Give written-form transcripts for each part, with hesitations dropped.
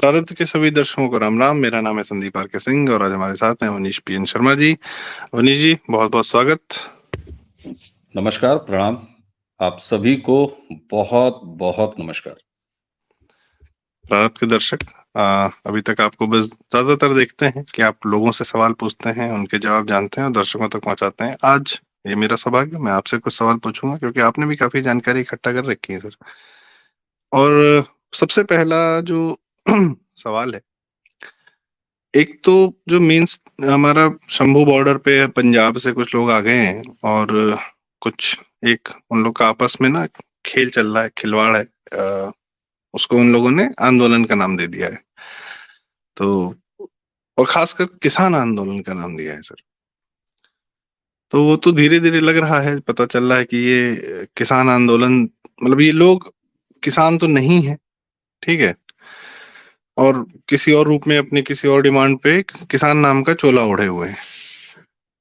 प्रारब्ध के सभी दर्शकों को राम राम। मेरा नाम है संदीप आर के सिंह और आज हमारे साथ हैं वनीश पीएन शर्मा जी। वनीश जी, बहुत बहुत स्वागत। नमस्कार, प्रणाम। आप सभी को बहुत बहुत नमस्कार। प्रारब्ध के दर्शक अभी तक आपको बस ज्यादातर देखते हैं कि आप लोगों से सवाल पूछते हैं, उनके जवाब जानते हैं और दर्शकों तक पहुंचाते हैं। आज ये मेरा सौभाग्य, मैं आपसे कुछ सवाल पूछूंगा क्योंकि आपने भी काफी जानकारी इकट्ठा कर रखी है सर। और सबसे पहला जो सवाल है, एक तो जो मीन्स हमारा शंभू बॉर्डर पे पंजाब से कुछ लोग आ गए हैं और कुछ एक उन लोग का आपस में ना खेल चल रहा है, खिलवाड़ है। उसको उन लोगों ने आंदोलन का नाम दे दिया है, तो और खासकर किसान आंदोलन का नाम दिया है सर। तो वो तो धीरे धीरे लग रहा है, पता चल रहा है कि ये किसान आंदोलन मतलब ये लोग किसान तो नहीं है, ठीक है, और किसी और रूप में अपनी किसी और डिमांड पे किसान नाम का चोला ओढ़े हुए हैं।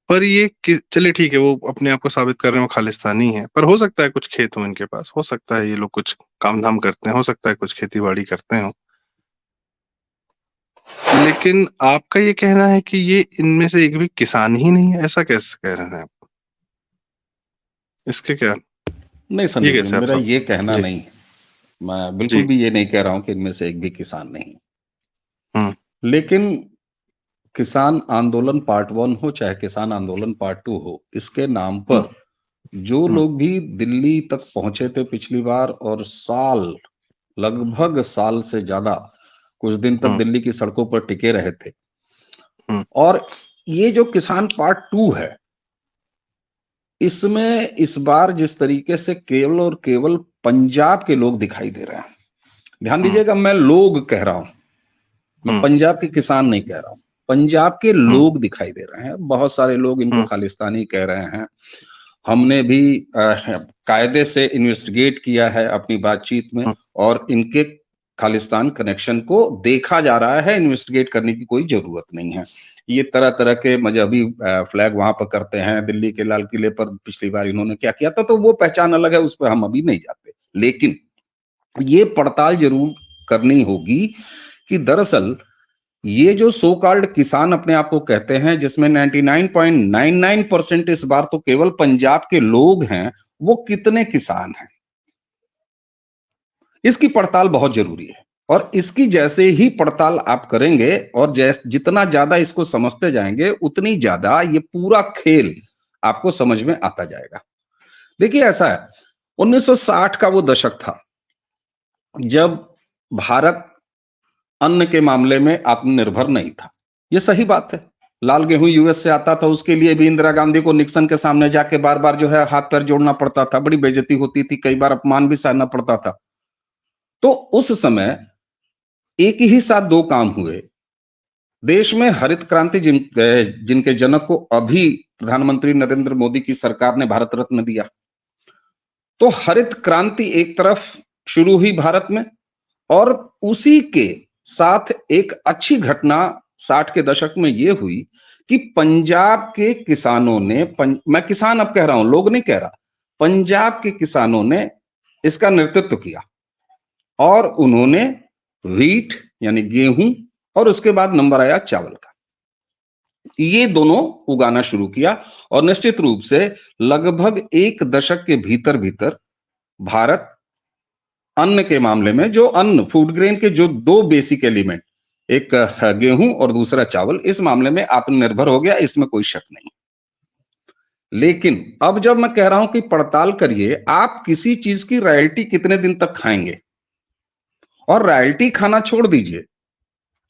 पर ये चलिए ठीक है, वो अपने आप को साबित कर रहे हैं वो खालिस्तानी है, पर हो सकता है कुछ खेत हो इनके पास, हो सकता है ये लोग कुछ काम धाम करते हैं, हो सकता है कुछ खेती बाड़ी करते हो। लेकिन आपका ये कहना है कि ये इनमें से एक भी किसान ही नहीं है, ऐसा कैसे कह रहे हैं आप? इसके क्या, नहीं ये संदीप जी, कैसे आप मेरा सब? ये कहना जी नहीं है। मैं बिल्कुल जी। भी ये नहीं कह रहा हूं कि इनमें से एक भी किसान नहीं। हम्म लेकिन किसान आंदोलन पार्ट 1 हो चाहे किसान आंदोलन पार्ट 2 हो, इसके नाम हम्म पर जो हम्म लोग भी दिल्ली तक पहुंचे थे पिछली बार और लगभग साल से ज्यादा कुछ दिन तक हम्म दिल्ली की सड़कों पर टिके रहे थे। हम्म और ये जो किसान पार्ट 2 है, इसमें इस बार जिस तरीके से केवल और केवल पंजाब के लोग दिखाई दे रहे हैं। ध्यान हम्म दीजिएगा, मैं लोग कह रहा हूं, मैं हम्म पंजाब के किसान नहीं कह रहा हूं। पंजाब के हम्म लोग दिखाई दे रहे हैं। बहुत सारे लोग इनको हम्म खालिस्तानी कह रहे हैं। हमने भी कायदे से इन्वेस्टिगेट किया है अपनी बातचीत में, हम्म और इनके खालिस्तान कनेक्शन को देखा जा रहा है। इन्वेस्टिगेट करने की कोई जरूरत नहीं है। ये तरह तरह के मजहबी फ्लैग वहां पर करते हैं। दिल्ली के लाल किले पर पिछली बार इन्होंने क्या किया था, तो वो पहचान अलग है, उस पर हम अभी नहीं जाते। लेकिन ये पड़ताल जरूर करनी होगी कि दरअसल ये जो सो कॉल्ड किसान अपने आप को कहते हैं, जिसमें 99.99% इस बार तो केवल पंजाब के लोग हैं, वो कितने किसान हैं, इसकी पड़ताल बहुत जरूरी है। और इसकी जैसे ही पड़ताल आप करेंगे और जितना ज्यादा इसको समझते जाएंगे, उतनी ज्यादा ये पूरा खेल आपको समझ में आता जाएगा। देखिए, ऐसा है, 1960 का वो दशक था जब भारत अन्न के मामले में आत्मनिर्भर नहीं था। ये सही बात है। लाल गेहूं यूएस से आता था, उसके लिए भी इंदिरा गांधी को निक्सन के सामने जाके बार बार जो है हाथ पैर जोड़ना पड़ता था, बड़ी बेइज्जती होती थी, कई बार अपमान भी सहना पड़ता था। तो उस समय एक ही साथ दो काम हुए। देश में हरित क्रांति जिनके जनक को अभी प्रधानमंत्री नरेंद्र मोदी की सरकार ने भारत रत्न दिया। तो हरित क्रांति एक तरफ शुरू हुई भारत में, और उसी के साथ एक अच्छी घटना 60 के दशक में यह हुई कि पंजाब के किसानों ने, मैं किसान अब कह रहा हूं, लोग नहीं कह रहा, पंजाब के किसानों ने इसका नेतृत्व किया और उन्होंने व्हीट यानी गेहूं, और उसके बाद नंबर आया चावल का, ये दोनों उगाना शुरू किया। और निश्चित रूप से लगभग एक दशक के भीतर भीतर भारत अन्न के मामले में, जो अन्न फूड ग्रेन के जो दो बेसिक एलिमेंट, एक गेहूं और दूसरा चावल, इस मामले में आत्मनिर्भर हो गया, इसमें कोई शक नहीं। लेकिन अब जब मैं कह रहा हूं कि पड़ताल करिए, आप किसी चीज की रॉयल्टी कितने दिन तक खाएंगे? और रॉयल्टी खाना छोड़ दीजिए,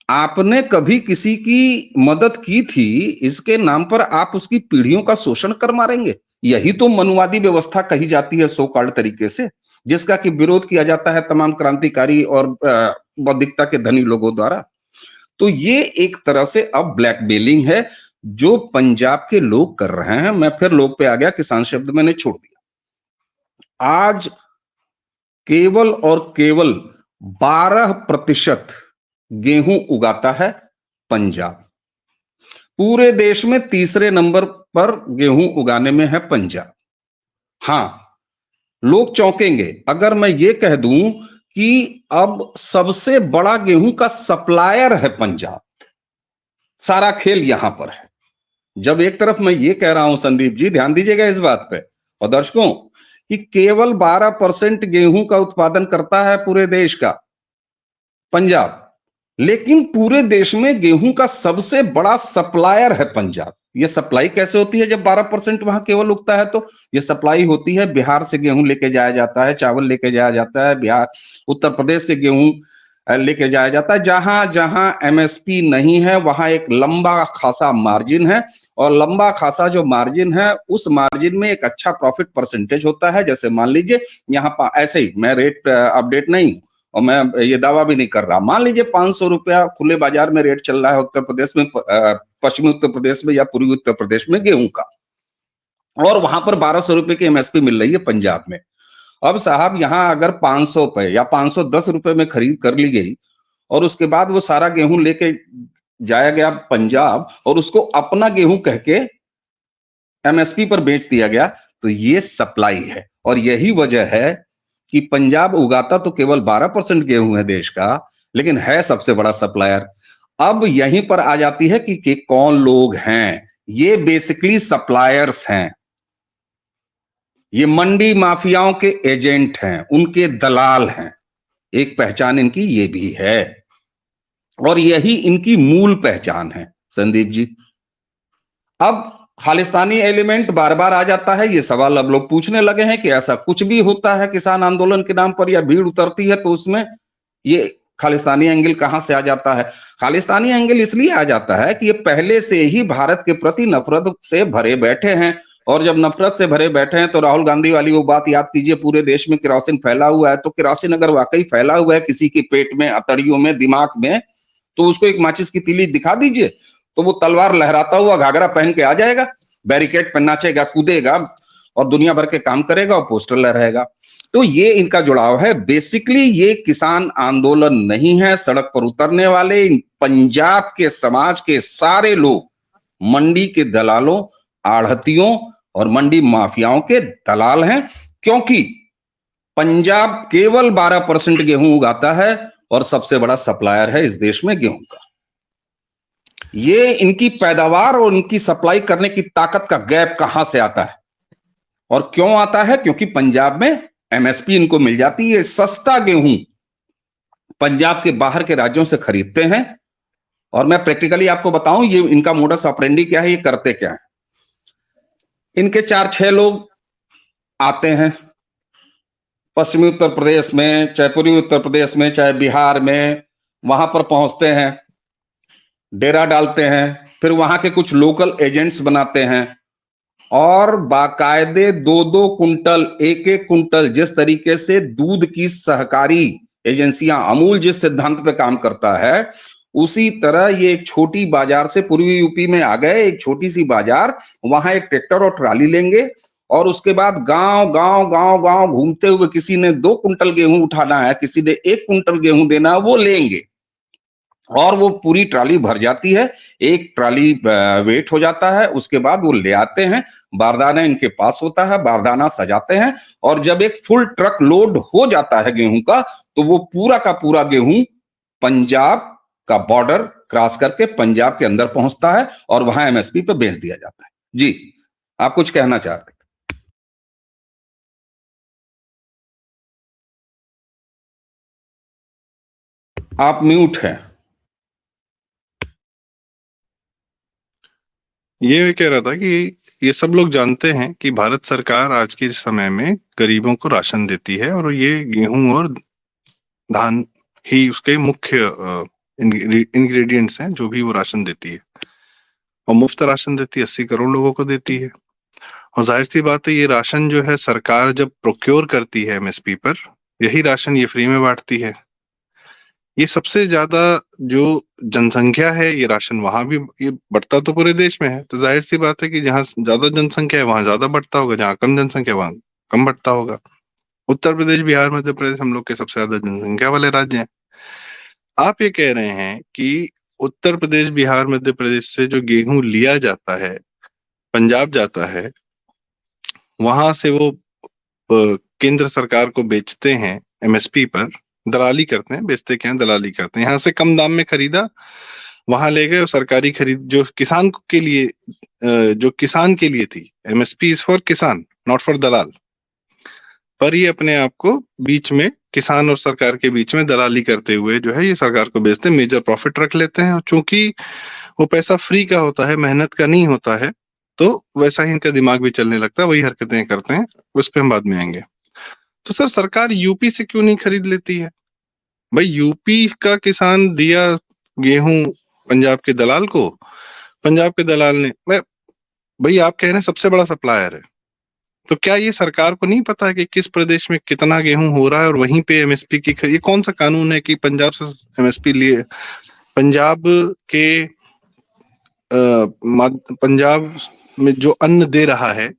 आपने कभी किसी की मदद की थी, इसके नाम पर आप उसकी पीढ़ियों का शोषण कर मारेंगे? यही तो मनुवादी व्यवस्था कही जाती है सो कॉल्ड तरीके से, जिसका कि विरोध किया जाता है तमाम क्रांतिकारी और बौद्धिकता के धनी लोगों द्वारा। तो ये एक तरह से अब ब्लैकमेलिंग है जो पंजाब के लोग कर रहे हैं। मैं फिर लोग पे आ गया, किसान शब्द मैंने छोड़ दिया। आज केवल और केवल 12% गेहूं उगाता है पंजाब। पूरे देश में तीसरे नंबर पर गेहूं उगाने में है पंजाब। हां, लोग चौंकेंगे अगर मैं ये कह दूं कि अब सबसे बड़ा गेहूं का सप्लायर है पंजाब। सारा खेल यहां पर है। जब एक तरफ मैं ये कह रहा हूं संदीप जी, ध्यान दीजिएगा इस बात पे और दर्शकों, कि केवल 12% गेहूं का उत्पादन करता है पूरे देश का पंजाब, लेकिन पूरे देश में गेहूं का सबसे बड़ा सप्लायर है पंजाब। ये सप्लाई कैसे होती है जब 12% वहां केवल उगता है? तो ये सप्लाई होती है, बिहार से गेहूं लेके जाया जाता है, चावल लेके जाया जाता है, बिहार उत्तर प्रदेश से गेहूं लेके जाया जाता है। जहां जहां एमएसपी नहीं है वहां एक लंबा खासा मार्जिन है, और लंबा खासा जो मार्जिन है उस मार्जिन में एक अच्छा प्रॉफिट परसेंटेज होता है। जैसे मान लीजिए यहाँ ऐसे ही, मैं रेट अपडेट नहीं हूं और मैं ये दावा भी नहीं कर रहा, मान लीजिए 500 रुपया खुले बाजार में रेट चल रहा है उत्तर प्रदेश में, पश्चिमी उत्तर प्रदेश में या पूर्वी उत्तर प्रदेश में गेहूं का, और वहां पर 1200 रुपए की एमएसपी मिल रही है पंजाब में। अब साहब यहां अगर 500 पे या 510 रुपए में खरीद कर ली गई और उसके बाद वो सारा गेहूं लेके जाया गया पंजाब और उसको अपना गेहूं कह के एमएसपी पर बेच दिया गया, तो ये सप्लाई है। और यही वजह है कि पंजाब उगाता तो केवल 12% गेहूं है देश का, लेकिन है सबसे बड़ा सप्लायर। अब यहीं पर आ जाती है कि कौन लोग हैं। ये बेसिकली सप्लायर्स हैं, ये मंडी माफियाओं के एजेंट हैं, उनके दलाल हैं। एक पहचान इनकी ये भी है और यही इनकी मूल पहचान है संदीप जी। अब खालिस्तानी एलिमेंट बार बार आ जाता है, ये सवाल अब लोग पूछने लगे हैं कि ऐसा कुछ भी होता है किसान आंदोलन के नाम पर या भीड़ उतरती है तो उसमें ये खालिस्तानी एंगल कहां से आ जाता है? खालिस्तानी एंगल इसलिए आ जाता है कि ये पहले से ही भारत के प्रति नफरत से भरे बैठे हैं, और जब नफरत से भरे बैठे हैं तो राहुल गांधी वाली वो बात याद कीजिए, पूरे देश में केरोसिन फैला हुआ है, तो केरोसिन अगर वाकई फैला हुआ है किसी के पेट में, अतड़ियों में, दिमाग में, तो उसको एक माचिस की तीली दिखा दीजिए तो वो तलवार लहराता हुआ घाघरा पहन के आ जाएगा, बैरिकेड पर नाचेगा, कूदेगा और दुनिया भर के काम करेगा और पोस्टर लहराएगा। तो ये इनका जुड़ाव है। बेसिकली ये किसान आंदोलन नहीं है, सड़क पर उतरने वाले पंजाब के समाज के सारे लोग मंडी के दलालों, आढ़तियों और मंडी माफियाओं के दलाल हैं, क्योंकि पंजाब केवल 12% गेहूं उगाता है और सबसे बड़ा सप्लायर है इस देश में गेहूं का। ये इनकी पैदावार और इनकी सप्लाई करने की ताकत का गैप कहां से आता है और क्यों आता है? क्योंकि पंजाब में एमएसपी इनको मिल जाती है। सस्ता गेहूं पंजाब के बाहर के राज्यों से खरीदते हैं, और मैं प्रैक्टिकली आपको बताऊं ये इनका मोडस ऑपरेंडी क्या है, ये करते क्या है। इनके 4-6 लोग आते हैं पश्चिमी उत्तर प्रदेश में, चाहे पूर्वी उत्तर प्रदेश में, चाहे बिहार में, वहां पर पहुंचते हैं, डेरा डालते हैं, फिर वहां के कुछ लोकल एजेंट्स बनाते हैं और बाकायदे 2-2 कुंटल, 1-1 कुंटल, जिस तरीके से दूध की सहकारी एजेंसियां, अमूल जिस सिद्धांत पे काम करता है, उसी तरह ये एक छोटी बाजार से पूर्वी यूपी में आ गए, एक छोटी सी बाजार, वहां एक ट्रैक्टर और ट्राली लेंगे और उसके बाद गांव गांव गांव गांव घूमते हुए, किसी ने 2 कुंटल गेहूं उठाना है, किसी ने 1 कुंटल गेहूं देना है, वो लेंगे और वो पूरी ट्राली भर जाती है, एक ट्राली वेट हो जाता है, उसके बाद वो ले आते हैं, बारदाना इनके पास होता है, बारदाना सजाते हैं और जब एक फुल ट्रक लोड हो जाता है गेहूं का, तो वो पूरा का पूरा गेहूं पंजाब का बॉर्डर क्रॉस करके पंजाब के अंदर पहुंचता है और वहां एमएसपी पे बेच दिया जाता है। जी, आप कुछ कहना चाह रहे थे? आप म्यूट हैं। ये कह रहा था कि ये सब लोग जानते हैं कि भारत सरकार आज के समय में गरीबों को राशन देती है और ये गेहूं और धान ही उसके मुख्य इंग्रेडिएंट्स हैं जो भी वो राशन देती है, और मुफ्त राशन देती है, 80 करोड़ लोगों को देती है। और जाहिर सी बात है ये राशन जो है सरकार जब प्रोक्योर करती है एमएसपी पर, यही राशन ये फ्री में बांटती है। ये सबसे ज्यादा जो जनसंख्या है, ये राशन वहां भी ये बढ़ता तो पूरे देश में है, तो जाहिर सी बात है कि जहां ज्यादा जनसंख्या है वहां ज्यादा बढ़ता होगा, जहां कम जनसंख्या वहां कम बढ़ता होगा। उत्तर प्रदेश, बिहार, मध्य प्रदेश हम लोग के सबसे ज्यादा जनसंख्या वाले राज्य हैं। आप ये कह रहे हैं कि उत्तर प्रदेश, बिहार, मध्य प्रदेश से जो गेहूं लिया जाता है, पंजाब जाता है, वहां से वो केंद्र सरकार को बेचते हैं एमएसपी पर, दलाली करते हैं, बेचते क्या हैं, दलाली करते हैं। यहाँ से कम दाम में खरीदा, वहां ले गए और सरकारी खरीद जो किसान के लिए जो किसान के लिए थी, एमएसपी इज फॉर किसान नॉट फॉर दलाल, पर ये अपने आप को बीच में किसान और सरकार के बीच में दलाली करते हुए जो है ये सरकार को बेचते हैं, मेजर प्रॉफिट रख लेते हैं। और चूंकि वो पैसा फ्री का होता है, मेहनत का नहीं होता है, तो वैसा ही इनका दिमाग भी चलने लगता है, वही हरकतें करते हैं। उस पर हम बाद में आएंगे। तो सर, सरकार यूपी से क्यों नहीं खरीद लेती है? भाई यूपी का किसान दिया गेहूं पंजाब के दलाल को, पंजाब के दलाल ने, भाई आप कह रहे हैं सबसे बड़ा सप्लायर है, तो क्या ये सरकार को नहीं पता है कि किस प्रदेश में कितना गेहूं हो रहा है और वहीं पे एमएसपी की ये कौन सा कानून है कि पंजाब से एमएसपी लिए? पंजाब के पंजाब में जो अन्न दे रहा है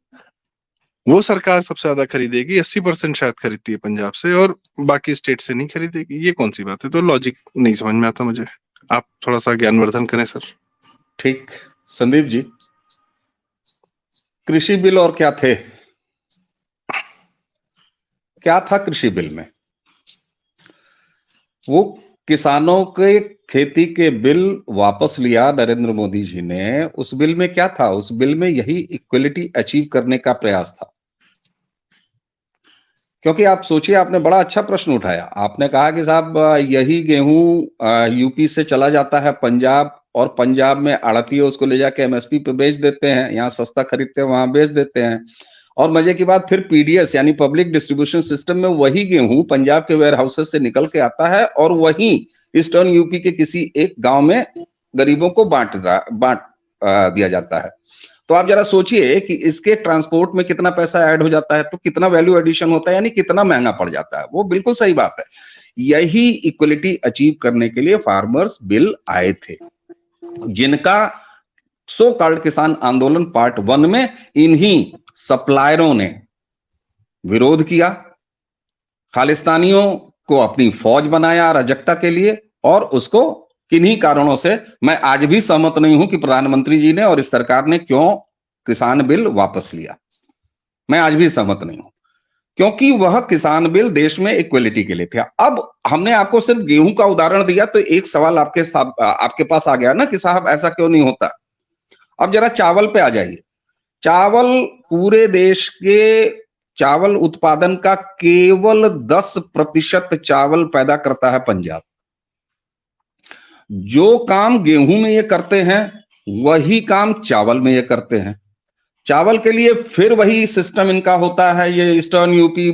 वो सरकार सबसे ज्यादा खरीदेगी, 80% शायद खरीदती है पंजाब से, और बाकी स्टेट से नहीं खरीदेगी। ये कौन सी बात है? तो लॉजिक नहीं समझ में आता मुझे, आप थोड़ा सा ज्ञानवर्धन करें सर। ठीक, संदीप जी, कृषि बिल और क्या थे, क्या था कृषि बिल में? वो किसानों के खेती के बिल वापस लिया नरेंद्र मोदी जी ने। उस बिल में क्या था? उस बिल में यही इक्वलिटी अचीव करने का प्रयास था। क्योंकि आप सोचिए, आपने बड़ा अच्छा प्रश्न उठाया। आपने कहा कि साहब यही गेहूं यूपी से चला जाता है पंजाब, और पंजाब में आड़ती उसको ले जाके एमएसपी पे बेच देते हैं, यहाँ सस्ता खरीदते हैं वहां बेच देते हैं। और मजे की बात, फिर पीडीएस यानी पब्लिक डिस्ट्रीब्यूशन सिस्टम में वही गेहूं पंजाब के वेयर हाउसेस से निकल के आता है और वहीं ईस्टर्न यूपी के किसी एक गांव में गरीबों को बांट दिया जाता है। तो आप जरा सोचिए कि इसके ट्रांसपोर्ट में कितना पैसा ऐड हो जाता है, तो कितना वैल्यू एडिशन होता है, यानी कितना महंगा पड़ जाता है। वो बिल्कुल सही बात है। यही इक्वलिटी अचीव करने के लिए फार्मर्स बिल आए थे, जिनका सो कॉल्ड किसान आंदोलन पार्ट 1 में इन्हीं सप्लायरों ने विरोध किया, खालिस्तानियों को अपनी फौज बनाया अराजकता के लिए, और उसको किन्हीं कारणों से मैं आज भी सहमत नहीं हूं कि प्रधानमंत्री जी ने और इस सरकार ने क्यों किसान बिल वापस लिया। मैं आज भी सहमत नहीं हूं, क्योंकि वह किसान बिल देश में इक्वलिटी के लिए था। अब हमने आपको सिर्फ गेहूं का उदाहरण दिया, तो एक सवाल आपके पास आ गया ना कि साहब ऐसा क्यों नहीं होता। अब जरा चावल पे आ जाइए। चावल, पूरे देश के चावल उत्पादन का केवल 10% चावल पैदा करता है पंजाब। जो काम गेहूं में ये करते हैं वही काम चावल में ये करते हैं। चावल के लिए फिर वही सिस्टम इनका होता है। ये ईस्टर्न यूपी,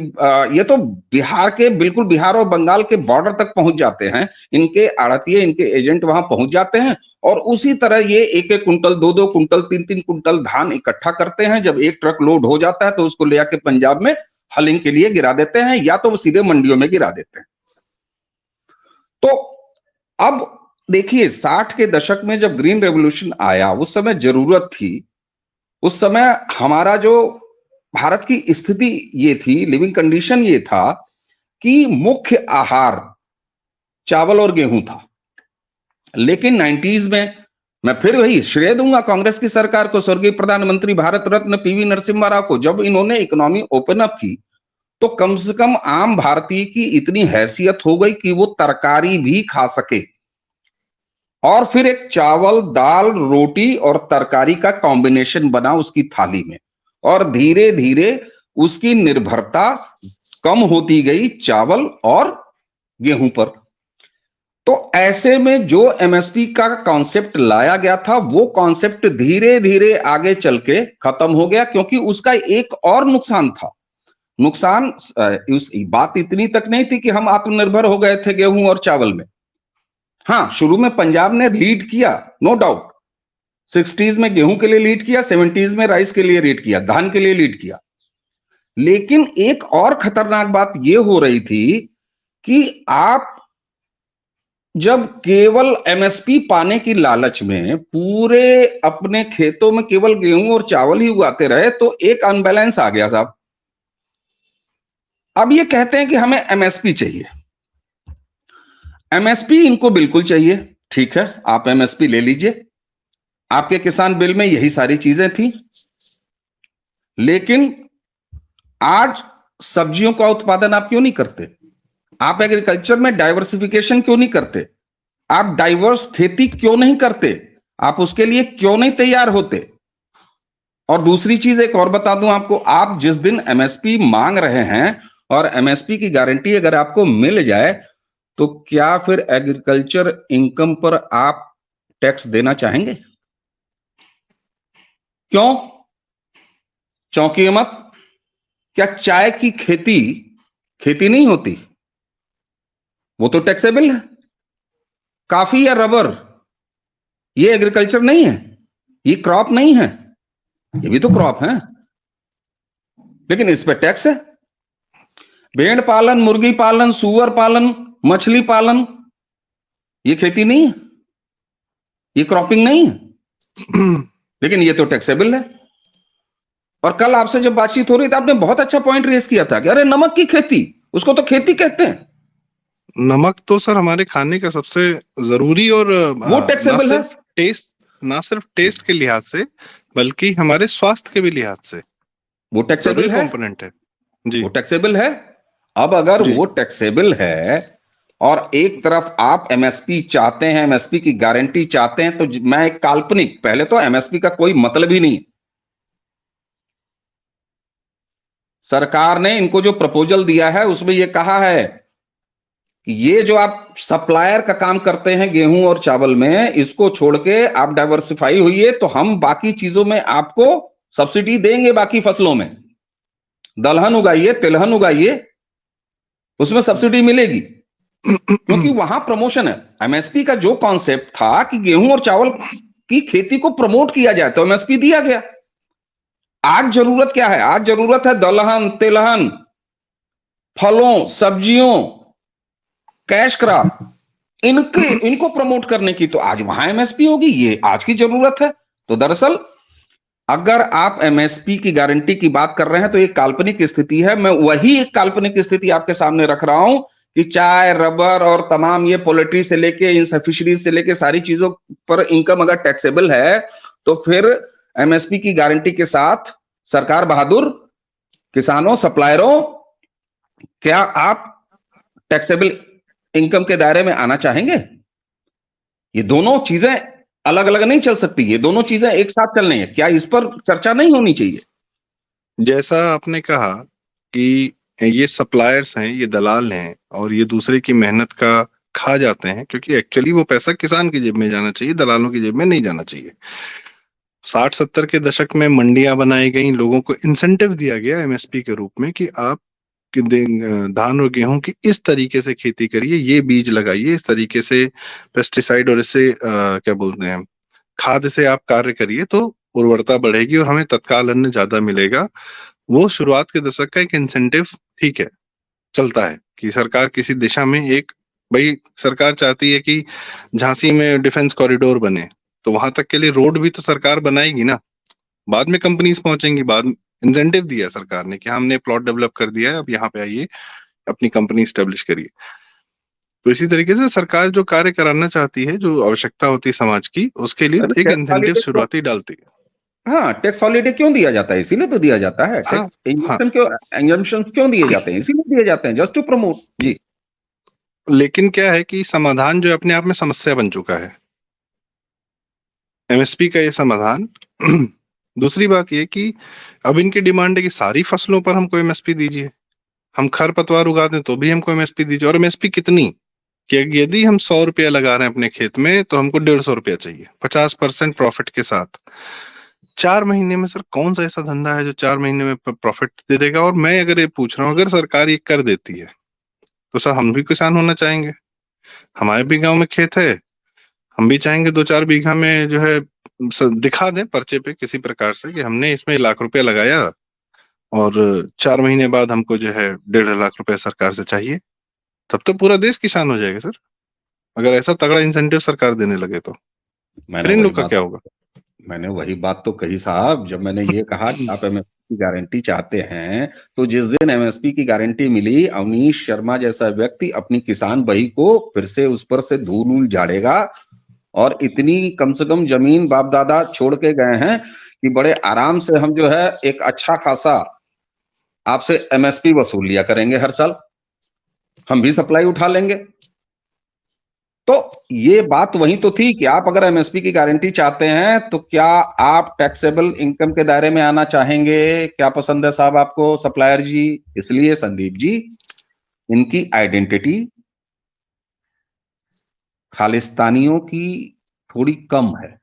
ये तो बिहार के, बिल्कुल बिहार और बंगाल के बॉर्डर तक पहुंच जाते हैं। इनके आड़तिये, इनके एजेंट वहां पहुंच जाते हैं और उसी तरह ये 1-1 कुंटल, 2-2 कुंटल, 3-3 कुंटल धान इकट्ठा करते हैं। जब एक ट्रक लोड हो जाता है तो उसको ले आके पंजाब में हलिंग के लिए गिरा देते हैं, या तो वो सीधे मंडियों में गिरा देते हैं। तो अब देखिए, 60 के दशक में जब ग्रीन रेवोल्यूशन आया, उस समय जरूरत थी, उस समय हमारा जो भारत की स्थिति ये थी, लिविंग कंडीशन ये था कि मुख्य आहार चावल और गेहूं था। लेकिन 90s में, मैं फिर वही श्रेय दूंगा कांग्रेस की सरकार को, स्वर्गीय प्रधानमंत्री भारत रत्न पीवी नरसिम्हा राव को, जब इन्होंने इकोनॉमी ओपन अप की तो कम से कम आम भारतीय की इतनी हैसियत हो गई कि वो तरकारी भी खा सके। और फिर एक चावल, दाल, रोटी और तरकारी का कॉम्बिनेशन बना उसकी थाली में, और धीरे धीरे उसकी निर्भरता कम होती गई चावल और गेहूं पर। तो ऐसे में जो एमएसपी का कॉन्सेप्ट लाया गया था, वो कॉन्सेप्ट धीरे धीरे आगे चल के खत्म हो गया, क्योंकि उसका एक और नुकसान था। नुकसान उस बात इतनी तक नहीं थी कि हम आत्मनिर्भर हो गए थे गेहूं और चावल में। हाँ, शुरू में पंजाब ने लीड किया, नो डाउट। 60s में गेहूं के लिए लीड किया, 70s में राइस के लिए लीड किया, धान के लिए लीड किया। लेकिन एक और खतरनाक बात यह हो रही थी कि आप जब केवल एमएसपी पाने की लालच में पूरे अपने खेतों में केवल गेहूं और चावल ही उगाते रहे, तो एक अनबैलेंस आ गया साहब। अब ये कहते हैं कि हमें एमएसपी चाहिए। एमएसपी इनको बिल्कुल चाहिए, ठीक है, आप एमएसपी ले लीजिए। आपके किसान बिल में यही सारी चीजें थी। लेकिन आज सब्जियों का उत्पादन आप क्यों नहीं करते? आप एग्रीकल्चर में डाइवर्सिफिकेशन क्यों नहीं करते? आप डाइवर्स खेती क्यों नहीं करते? आप उसके लिए क्यों नहीं तैयार होते? और दूसरी चीज एक और बता दूं आपको, आप जिस दिन एमएसपी मांग रहे हैं और एमएसपी की गारंटी अगर आपको मिल जाए, तो क्या फिर एग्रीकल्चर इनकम पर आप टैक्स देना चाहेंगे? क्यों? चौंकिए मत। क्या चाय की खेती नहीं होती? वो तो टैक्सेबल है। कॉफी या रबर, ये एग्रीकल्चर नहीं है, ये क्रॉप नहीं है, ये भी तो क्रॉप है, लेकिन इस पे टैक्स है। भेड़ पालन, मुर्गी पालन, सुअर पालन, मछली पालन, ये खेती नहीं है, ये क्रॉपिंग नहीं है, लेकिन ये तो टैक्सेबल है। और कल आपसे जब बातचीत हो रही थी, आपने बहुत अच्छा पॉइंट रेस किया था कि अरे नमक की खेती, उसको तो खेती कहते हैं। नमक तो सर हमारे खाने का सबसे जरूरी और वो टैक्सेबल है। ना सिर्फ टेस्ट के लिहाज से, बल्कि हमारे स्वास्थ्य के भी लिहाज से वो टैक्सेबल जरूरी है। कंपोनेंट है जी। वो टैक्सेबल है। अब अगर जी। वो टैक्सेबल है और एक तरफ आप एमएसपी चाहते हैं, एमएसपी की गारंटी चाहते हैं, तो मैं एक काल्पनिक, पहले तो एमएसपी का कोई मतलब ही नहीं। सरकार ने इनको जो प्रपोजल दिया है उसमें यह कहा है कि ये जो आप सप्लायर का काम करते हैं गेहूं और चावल में, इसको छोड़ के आप डाइवर्सिफाई हुई, तो हम बाकी चीजों में आपको सब्सिडी देंगे। बाकी फसलों में दलहन उगाइए, तिलहन उगाइए, उसमें सब्सिडी मिलेगी, क्योंकि वहां प्रमोशन है। एमएसपी का जो कॉन्सेप्ट था कि गेहूं और चावल की खेती को प्रमोट किया जाए, तो एमएसपी दिया गया। आज जरूरत क्या है? आज जरूरत है दलहन, तिलहन, फलों, सब्जियों, कैश क्रॉप, इनको प्रमोट करने की, तो आज वहां एमएसपी होगी। ये आज की जरूरत है। तो दरअसल अगर आप एमएसपी की गारंटी की बात कर रहे हैं, तो एक काल्पनिक स्थिति है। मैं वही एक काल्पनिक स्थिति आपके सामने रख रहा हूं कि चाय, रबर और तमाम ये पोल्ट्री से लेके, इन फिशरीज से लेके सारी चीजों पर इनकम अगर टैक्सेबल है, तो फिर एमएसपी की गारंटी के साथ सरकार बहादुर, किसानों, सप्लायरों, क्या आप टैक्सेबल इनकम के दायरे में आना चाहेंगे? ये दोनों चीजें अलग अलग नहीं चल सकती, ये दोनों चीजें एक साथ चलनी है। क्या इस पर चर्चा नहीं होनी चाहिए? जैसा आपने कहा कि ये सप्लायर्स हैं, ये दलाल हैं और ये दूसरे की मेहनत का खा जाते हैं, क्योंकि एक्चुअली वो पैसा किसान की जेब में जाना चाहिए, दलालों की जेब में नहीं जाना चाहिए। 60-70 के दशक में मंडियां बनाई गई, लोगों को इंसेंटिव दिया गया एमएसपी के रूप में कि आप धान और गेहूं की इस तरीके से खेती करिए, ये बीज लगाइए, इस तरीके से पेस्टिसाइड और इससे क्या बोलते हैं, खाद से आप कार्य करिए, तो उर्वरता बढ़ेगी और हमें तत्काल अन्न ज्यादा मिलेगा। वो शुरुआत के दशक का एक इंसेंटिव ठीक है, चलता है कि सरकार किसी दिशा में एक, भाई सरकार चाहती है कि झांसी में डिफेंस कॉरिडोर बने, तो वहां तक के लिए रोड भी तो सरकार बनाएगी ना, बाद में कंपनीज पहुंचेंगी। बाद में इंसेंटिव दिया सरकार ने कि हमने प्लॉट डेवलप कर दिया है, अब यहाँ पे आइए, अपनी कंपनी स्टेब्लिश करिए। तो इसी तरीके से सरकार जो कार्य कराना चाहती है, जो आवश्यकता होती है समाज की, उसके लिए एक इंसेंटिव शुरुआती डालती है। हाँ, टैक्स हॉलिडे क्यों दिया जाता है? इसीलिए तो दिया जाता है। हाँ, टैक्स एग्जम्पशंस क्यों दिए जाते हैं? इसीलिए दिए जाते हैं, जस्ट टू प्रमोट। जी। लेकिन क्या है कि समाधान जो अपने आप में समस्या बन चुका है, एमएसपी का ये समाधान। दूसरी बात ये कि अब इनकी डिमांड है कि सारी फसलों पर हमको एमएसपी दीजिए, हम खरपतवार उगा दें तो भी हमको एमएसपी दीजिए, और एमएसपी कितनी कि यदि हम 100 रुपया लगा रहे हैं अपने खेत में, तो हमको 150 रुपया चाहिए 50% प्रॉफिट के साथ। 4 महीने में सर कौन सा ऐसा धंधा है जो 4 महीने में प्रॉफिट दे देगा? और मैं अगर ये पूछ रहा हूँ, अगर सरकार ये कर देती है, तो सर हम भी किसान होना चाहेंगे, हमारे भी गांव में खेत है, हम भी चाहेंगे 2-4 बीघा में जो है दिखा दें पर्चे पे किसी प्रकार से कि हमने इसमें 1 लाख रुपया लगाया और 4 महीने बाद हमको जो है 1.5 लाख रुपया सरकार से चाहिए। तब तो पूरा देश किसान हो जाएगा सर, अगर ऐसा तगड़ा इंसेंटिव सरकार देने लगे तो। फिर इन लोग का क्या होगा? मैंने वही बात तो कही साहब, जब मैंने ये कहा कि आप एमएसपी की गारंटी चाहते हैं, तो जिस दिन एमएसपी की गारंटी मिली, अवनीश शर्मा जैसा व्यक्ति अपनी किसान बही को फिर से उस पर से धूल झाड़ेगा। और इतनी कम से कम जमीन बाप दादा छोड़ के गए हैं कि बड़े आराम से हम जो है एक अच्छा खासा आपसे एमएसपी वसूल लिया करेंगे हर साल। हम भी सप्लाई उठा लेंगे। तो ये बात वही तो थी कि आप अगर एमएसपी की गारंटी चाहते हैं तो क्या आप टैक्सेबल इनकम के दायरे में आना चाहेंगे? क्या पसंद है साहब आपको सप्लायर जी? इसलिए संदीप जी, इनकी आइडेंटिटी खालिस्तानियों की थोड़ी कम है।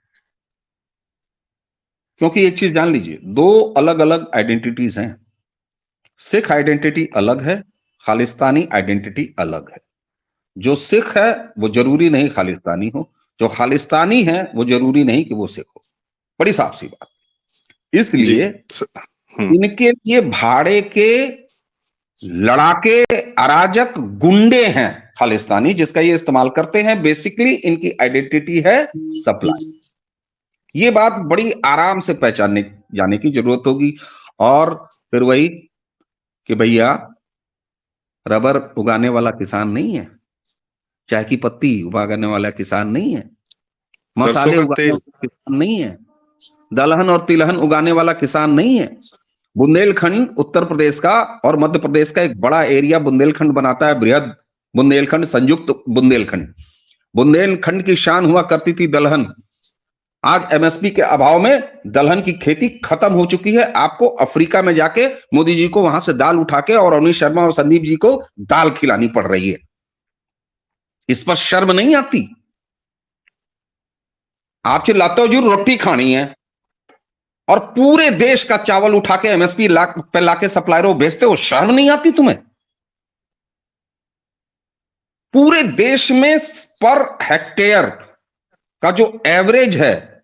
क्योंकि एक चीज जान लीजिए, दो अलग अलग आइडेंटिटीज हैं। सिख आइडेंटिटी अलग है, खालिस्तानी आइडेंटिटी अलग है। जो सिख है वो जरूरी नहीं खालिस्तानी हो, जो खालिस्तानी है वो जरूरी नहीं कि वो सिख हो। बड़ी साफ सी बात। जी। इसलिए स- हम्म। इनके लिए भाड़े के लड़ाके अराजक गुंडे हैं खालिस्तानी, जिसका ये इस्तेमाल करते हैं। बेसिकली इनकी आइडेंटिटी है सप्लाई। ये बात बड़ी आराम से पहचानने जाने की जरूरत होगी। और फिर वही कि भैया, रबर उगाने वाला किसान नहीं है, चाय की पत्ती उगाने वाला किसान नहीं है, सरसों मसाले का उगाने तेल। वाला किसान नहीं है, दलहन और तिलहन उगाने वाला किसान नहीं है। बुंदेलखंड उत्तर प्रदेश का और मध्य प्रदेश का एक बड़ा एरिया बुंदेलखंड बनाता है, बृहद बुंदेलखंड, संयुक्त बुंदेलखंड। बुंदेलखंड की शान हुआ करती थी दलहन। आज एमएसपी के अभाव में दलहन की खेती खत्म हो चुकी है। आपको अफ्रीका में जाके मोदी जी को वहां से दाल उठा के और अवनीश शर्मा और संदीप जी को दाल खिलानी पड़ रही है। इस पर शर्म नहीं आती? आप चिल्लाते हो जी रोटी खानी है और पूरे देश का चावल उठा के एमएसपी पे लाके सप्लायरों को भेजते हो, शर्म नहीं आती तुम्हें? पूरे देश में पर हेक्टेयर का जो एवरेज है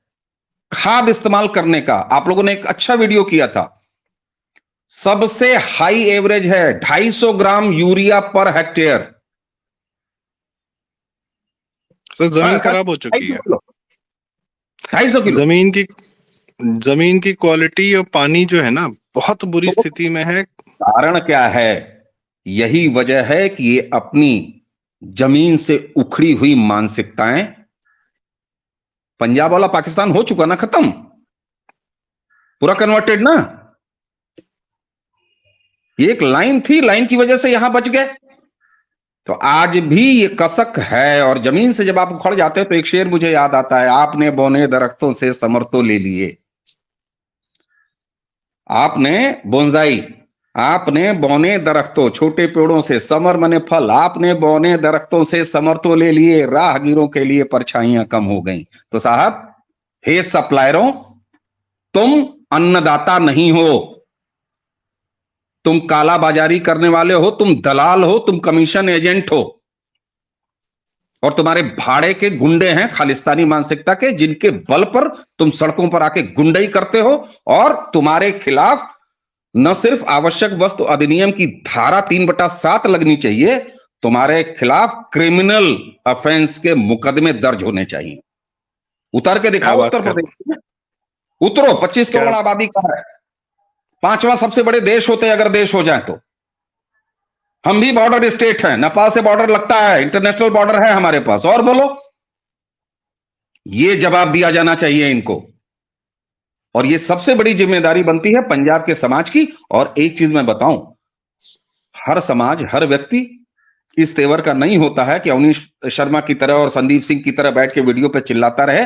खाद इस्तेमाल करने का, आप लोगों ने एक अच्छा वीडियो किया था, सबसे हाई एवरेज है 250 gram urea per hectare. Sir जमीन सर खराब हो चुकी 250 है। Kilo 250 kilo. जमीन की क्वालिटी और पानी जो है ना, बहुत बुरी तो स्थिति में है। कारण क्या है? यही वजह है कि ये अपनी जमीन से उखड़ी हुई मानसिकताएं, पंजाब वाला पाकिस्तान हो चुका ना खत्म, पूरा कन्वर्टेड ना। ये एक लाइन थी, लाइन की वजह से यहां बच गए। तो आज भी ये कसक है। और जमीन से जब आप उखड़ जाते हो तो एक शेर मुझे याद आता है, आपने बोने दरख्तों से समर तो ले लिए। आपने बोंजाई, आपने बोने दरख्तों, छोटे पेड़ों से समर मने फल, आपने बोने दरख्तों से समर तो ले लिए, राहगीरों के लिए परछाइयां कम हो गई। तो साहब, हे सप्लायरों, तुम अन्नदाता नहीं हो, तुम काला बाजारी करने वाले हो, तुम दलाल हो, तुम कमीशन एजेंट हो। और तुम्हारे भाड़े के गुंडे हैं खालिस्तानी मानसिकता के, जिनके बल पर तुम सड़कों पर आके गुंडई करते हो। और तुम्हारे खिलाफ न सिर्फ आवश्यक वस्तु अधिनियम की धारा 3/7 लगनी चाहिए, तुम्हारे खिलाफ क्रिमिनल ऑफेंस के मुकदमे दर्ज होने चाहिए। उतर के क्या दिखाओ बात उत्तर कर प्रदेश में, उतरो। 25 क्या करोड़ आबादी का है, 5वां सबसे बड़े देश होते अगर देश हो जाए तो। हम भी बॉर्डर स्टेट हैं, नेपाल से बॉर्डर लगता है, इंटरनेशनल बॉर्डर है हमारे पास। और बोलो, ये जवाब दिया जाना चाहिए इनको। और ये सबसे बड़ी जिम्मेदारी बनती है पंजाब के समाज की। और एक चीज मैं बताऊं, हर समाज, हर व्यक्ति इस तेवर का नहीं होता है कि अवनीश शर्मा की तरह और संदीप सिंह की तरह बैठ के वीडियो पे चिल्लाता रहे।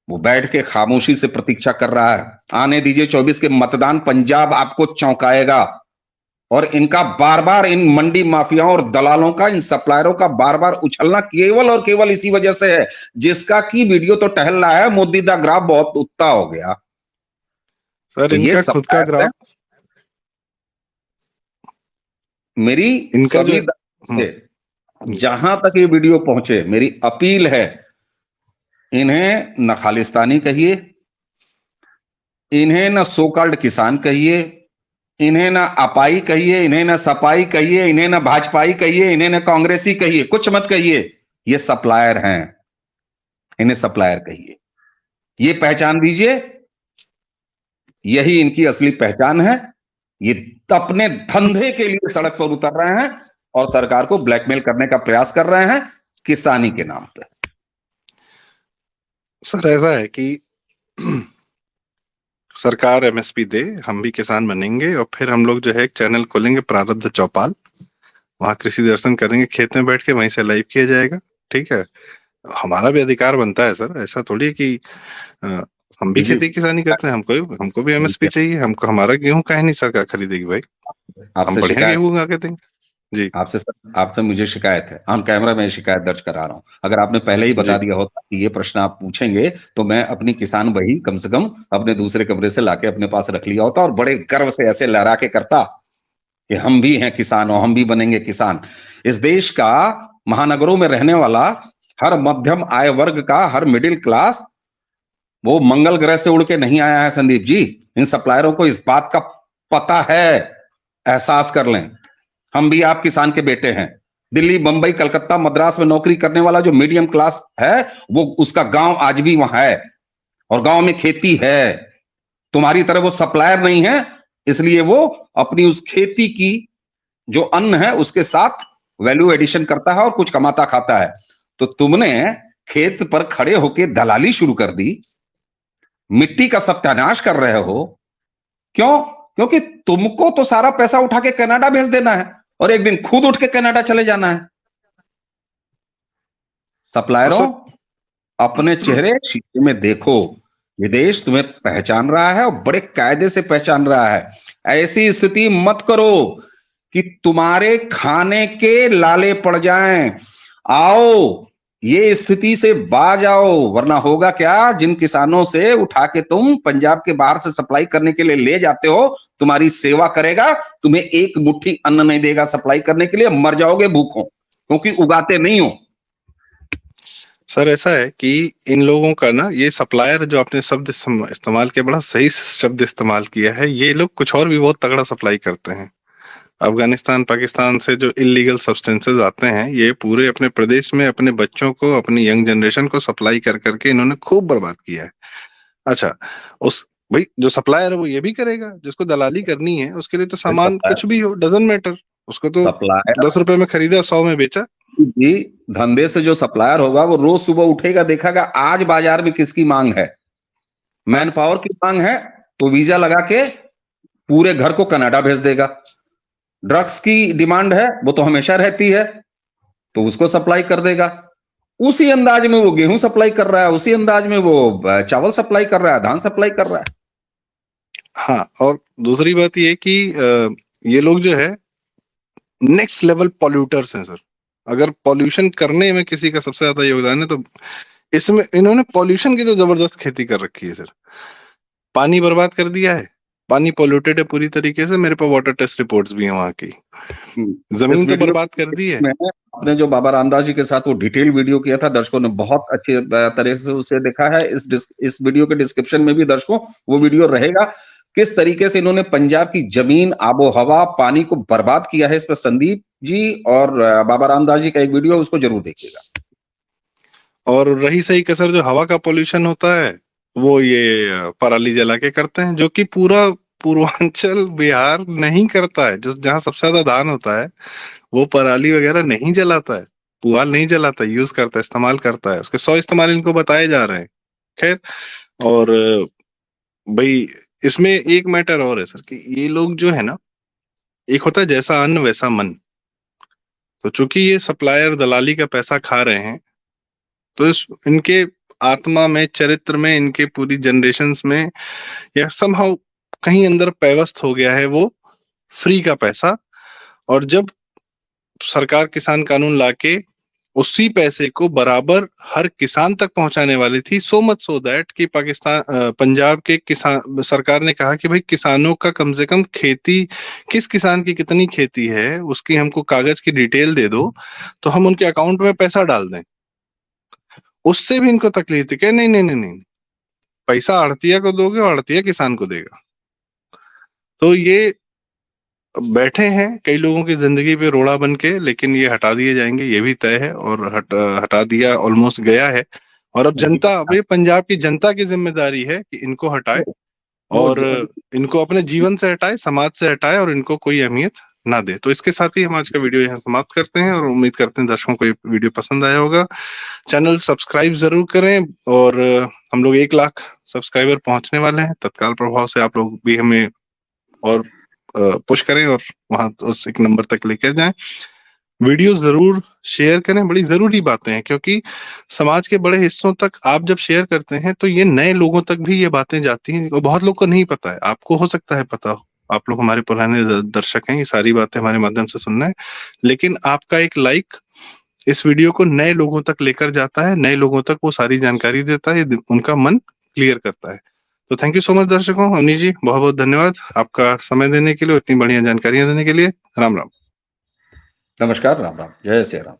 वो बैठ के खामोशी से प्रतीक्षा कर रहा है। आने दीजिए 24 के मतदान, पंजाब आपको चौंकाएगा। और इनका बार बार, इन मंडी माफियाओं और दलालों का, इन सप्लायरों का बार बार उछलना केवल और केवल इसी वजह से है, जिसका की वीडियो तो टहल रहा है, मोदी दा ग्राफ बहुत उत्ता हो गया। सर तो ये इनका खुद का सप्लायर है। ग्राफ, मेरी इनका जो सभी हम्म, से जहां तक ये वीडियो पहुंचे, मेरी अपील है, इन्हें न खालिस्तानी कहिए, इन्हें न सोकल्ड किसान कहिए, इन्हें ना अपाई कहिए, इन्हें ना सपाई कहिए, इन्हें ना भाजपाई कहिए, इन्हें ना कांग्रेसी कहिए, कुछ मत कहिए। ये सप्लायर हैं, इन्हें सप्लायर कहिए। ये पहचान दीजिए, यही इनकी असली पहचान है। ये अपने धंधे के लिए सड़क पर उतर रहे हैं और सरकार को ब्लैकमेल करने का प्रयास कर रहे हैं किसानी के नाम पे। सर ऐसा है कि सरकार एमएसपी दे, हम भी किसान बनेंगे और फिर हम लोग जो है एक चैनल खोलेंगे, प्रारब्ध चौपाल। वहां कृषि दर्शन करेंगे, खेत में बैठ के वहीं से लाइव किया जाएगा। ठीक है, हमारा भी अधिकार बनता है सर, ऐसा थोड़ी है कि अ, हम भी जी जी, खेती किसानी करते हैं, हमको भी एमएसपी चाहिए, हमको हमारा गेहूं काहे नहीं सरकार खरीदेगी भाई, हम आपसे बढ़िया शिकायत, गेहूं उगा के देंगे। जी आपसे आपसे मुझे शिकायत है, ऑन कैमरा में शिकायत दर्ज करा रहा हूँ। अगर आपने पहले ही बता जी दिया होता कि ये प्रश्न आप पूछेंगे, तो मैं अपनी किसान बही कम से कम अपने दूसरे कमरे से लाके अपने पास रख लिया होता और बड़े गर्व से ऐसे लहरा के करता कि हम भी हैं किसान और हम भी बनेंगे किसान। इस देश का महानगरों में रहने वाला हर मध्यम आय वर्ग का, हर मिडिल क्लास, वो मंगल ग्रह से उड़ के नहीं आया है संदीप जी। इन सप्लायरों को इस बात का पता है, एहसास कर लें। हम भी आप किसान के बेटे हैं। दिल्ली, बंबई, कलकत्ता, मद्रास में नौकरी करने वाला जो मीडियम क्लास है, वो उसका गांव आज भी वहां है और गांव में खेती है। तुम्हारी तरह वो सप्लायर नहीं है, इसलिए वो अपनी उस खेती की जो अन्न है उसके साथ वैल्यू एडिशन करता है और कुछ कमाता खाता है। तो तुमने खेत पर खड़े होकर दलाली शुरू कर दी, मिट्टी का सत्यानाश कर रहे हो। क्यों? क्योंकि तुमको तो सारा पैसा उठा के कनाडा भेज देना है और एक दिन खुद उठ के कनाडा चले जाना है। तो सप्लायरों, सर अपने चेहरे शीशे में देखो। ये देश तुम्हें पहचान रहा है और बड़े कायदे से पहचान रहा है। ऐसी स्थिति मत करो कि तुम्हारे खाने के लाले पड़ जाएं। आओ, ये स्थिति से बाज आओ, वरना होगा क्या, जिन किसानों से उठा के तुम पंजाब के बाहर से सप्लाई करने के लिए ले जाते हो, तुम्हारी सेवा करेगा, तुम्हें एक मुट्ठी अन्न नहीं देगा सप्लाई करने के लिए, मर जाओगे भूखों, क्योंकि उगाते नहीं हो। सर ऐसा है कि इन लोगों का ना, ये सप्लायर जो आपने शब्द इस्तेमाल किया, बड़ा सही शब्द इस्तेमाल किया है। ये लोग कुछ और भी बहुत तगड़ा सप्लाई करते हैं। अफगानिस्तान पाकिस्तान से जो इलीगल सब्सटेंसेस आते हैं, ये पूरे अपने प्रदेश में अपने बच्चों को, अपनी यंग जनरेशन को सप्लाई कर करके इन्होंने खूब बर्बाद किया है। अच्छा, उस भाई जो सप्लायर है वो ये भी करेगा, जिसको दलाली करनी है उसके लिए तो सामान सप्लायर, कुछ भी हो, डजंट मैटर, उसको तो सप्लायर 10 रुपए में खरीदा 100 में बेचा। जी, धंधे से जो सप्लायर होगा वो रोज सुबह उठेगा, देखेगा आज बाजार में किसकी मांग है, हाँ मैन पावर की मांग है, तो वीजा लगा के पूरे घर को कनाडा भेज देगा। ड्रग्स की डिमांड है, वो तो हमेशा रहती है, तो उसको सप्लाई कर देगा। उसी अंदाज में वो गेहूं सप्लाई कर रहा है, उसी अंदाज में वो चावल सप्लाई कर रहा है, धान सप्लाई कर रहा है। हाँ, और दूसरी बात ये कि ये लोग जो है नेक्स्ट लेवल पॉल्यूटर्स हैं सर। अगर पॉल्यूशन करने में किसी का सबसे ज्यादा योगदान है तो इसमें इन्होंने पॉल्यूशन की तो जबरदस्त खेती कर रखी है सर। पानी बर्बाद कर दिया है, पानी पॉल्यूटेड है पूरी तरीके से, मेरे पास वाटर टेस्ट रिपोर्ट्स भी हैं वहां की। इस जमीन तो वीडियो बर्बाद कर दी है। में आपने जो बाबा रामदास जी के साथ वो डिटेल वीडियो किया था, दर्शकों ने बहुत अच्छे तरह से उसे देखा है। इस वीडियो के डिस्क्रिप्शन में भी दर्शकों वो वीडियो रहेगा, किस तरीके से इन्होंने पंजाब की जमीन, आबो हवा, पानी को बर्बाद किया है। इस पर संदीप जी और बाबा रामदास जी का एक वीडियो, उसको जरूर देखिएगा। और रही सही कसर जो हवा का पोल्यूशन होता है, वो ये पराली जला के करते हैं, जो कि पूरा पूर्वांचल बिहार नहीं करता है। जो जहाँ सबसे ज्यादा धान होता है वो पराली वगैरह नहीं जलाता है, पुआल नहीं जलाता, यूज करता है, इस्तेमाल करता है। उसके 100 इस्तेमाल इनको बताए जा रहे हैं। खैर, और भाई इसमें एक मैटर और है सर कि ये लोग जो है ना, एक होता है जैसा अन्न वैसा मन। तो चूंकि ये सप्लायर दलाली का पैसा खा रहे हैं, तो इस इनके आत्मा में, चरित्र में, इनके पूरी जनरेशन्स में या समहाउ कहीं अंदर पैवस्त हो गया है वो फ्री का पैसा। और जब सरकार किसान कानून लाके उसी पैसे को बराबर हर किसान तक पहुंचाने वाली थी, सो मच सो दैट कि पंजाब के किसान, सरकार ने कहा कि भाई किसानों का कम से कम खेती, किस किसान की कितनी खेती है उसकी हमको कागज की डिटेल दे दो, तो हम उनके अकाउंट में पैसा डाल दें। उससे भी इनको तकलीफ थी कि नहीं नहीं नहीं नहीं, पैसा आड़तिया को दोगे और आड़तिया किसान को देगा। तो ये बैठे हैं कई लोगों की जिंदगी पे रोड़ा बन के, लेकिन ये हटा दिए जाएंगे, ये भी तय है, और हटा दिया, ऑलमोस्ट गया है। और अब जनता, अब ये पंजाब की जनता की जिम्मेदारी है कि इनको हटाए वो और इनको अपने जीवन से हटाए, समाज से हटाए, और इनको कोई अहमियत ना दे। तो इसके साथ ही हम आज का वीडियो यहाँ समाप्त करते हैं, और उम्मीद करते हैं दर्शकों को ये वीडियो पसंद आया होगा। चैनल सब्सक्राइब जरूर करें, और हम लोग 1 लाख सब्सक्राइबर पहुंचने वाले हैं। तत्काल प्रभाव से आप लोग भी हमें और पुश करें और वहां उस एक नंबर तक लेकर जाएं। वीडियो जरूर शेयर करें, बड़ी जरूरी बातें हैं, क्योंकि समाज के बड़े हिस्सों तक आप जब शेयर करते हैं तो ये नए लोगों तक भी ये बातें जाती हैं, और बहुत लोग को नहीं पता है। आपको हो सकता है पता हो, आप लोग हमारे पुराने दर्शक हैं, ये सारी बातें हमारे माध्यम से सुन रहे हैं, लेकिन आपका एक लाइक इस वीडियो को नए लोगों तक लेकर जाता है, नए लोगों तक वो सारी जानकारी देता है, उनका मन क्लियर करता है। तो थैंक यू सो मच दर्शकों। अवनी जी, बहुत बहुत धन्यवाद आपका समय देने के लिए, इतनी बढ़िया जानकारियां देने के लिए। राम राम। नमस्कार, राम राम, जय श्री राम।